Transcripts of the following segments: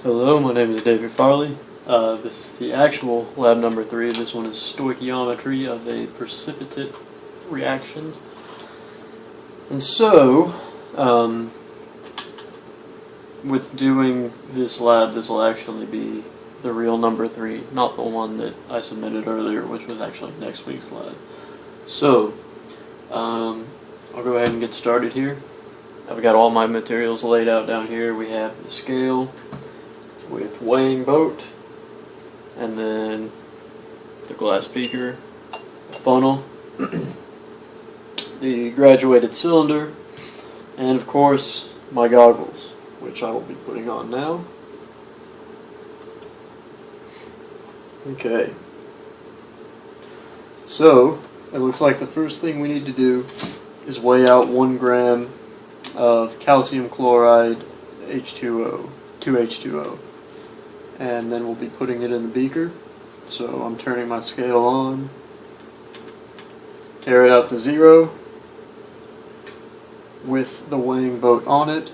Hello, my name is David Farley. This is the actual lab number 3. This one is stoichiometry of a precipitate reaction. And so, with doing this lab, this will actually be the real number 3, not the one that I submitted earlier, which was actually next week's lab. So, I'll go ahead and get started here. I've got all my materials laid out down here. We have the scale with weighing boat, and then the glass beaker, the funnel, the graduated cylinder, and of course my goggles, which I will be putting on now. Okay, so it looks like the first thing we need to do is weigh out 1 gram of calcium chloride H2O, 2H2O. And then we'll be putting it in the beaker. So I'm turning my scale on, tear it out to 0 with the weighing boat on it.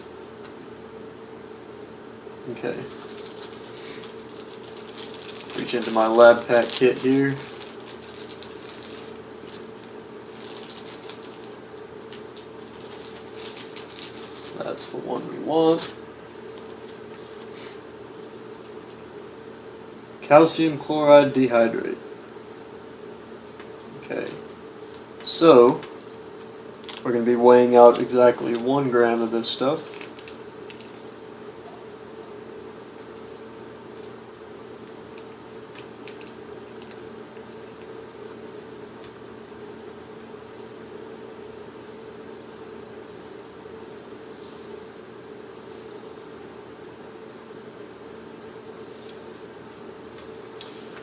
Okay. Reach into my lab pack kit here. That's the one we want. Calcium chloride dihydrate. Okay, so we're going to be weighing out exactly 1 gram of this stuff.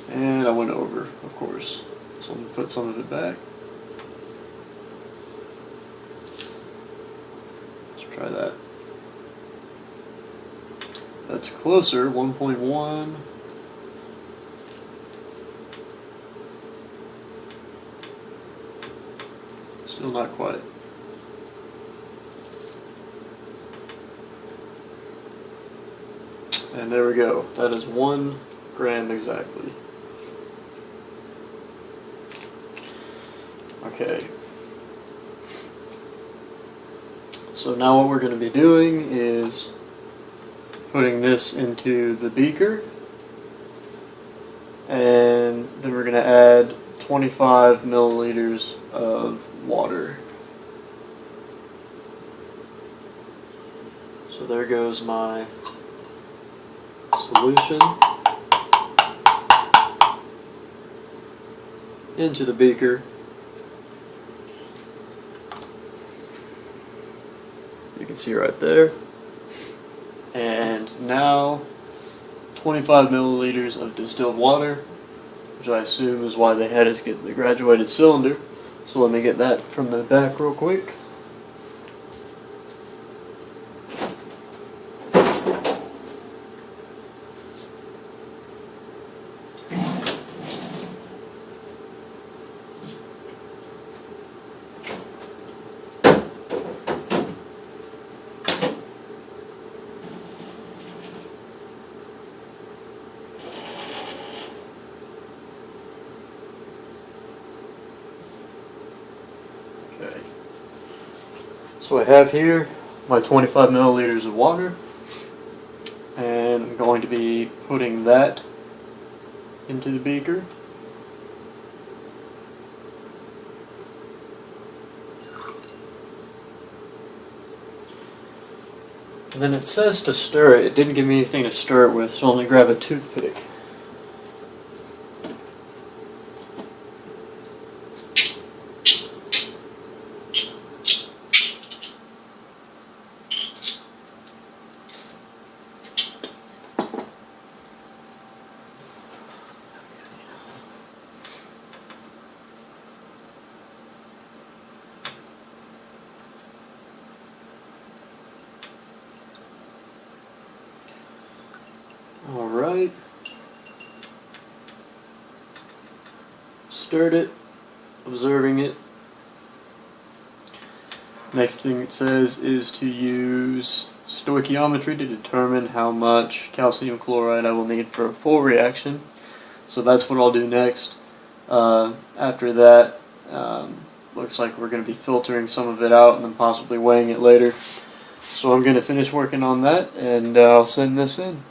And I went over, of course. So I'm going to put some of it back. Let's try that. That's closer, 1.1. Still not quite. And there we go. That is 1 gram exactly. Okay, so now what we're going to be doing is putting this into the beaker, and then we're going to add 25 milliliters of water. So there goes my solution into the beaker. You can see right there. And now 25 milliliters of distilled water, which I assume is why they had us get the graduated cylinder. So let me get that from the back real quick. Okay. So I have here my 25 milliliters of water, and I'm going to be putting that into the beaker. And then it says to stir it. It didn't give me anything to stir it with, so I'm going to grab a toothpick. Alright. Stirred it, observing it. Next thing it says is to use stoichiometry to determine how much calcium chloride I will need for a full reaction. So that's what I'll do next. After that, looks like we're going to be filtering some of it out and then possibly weighing it later. So I'm going to finish working on that, and I'll send this in.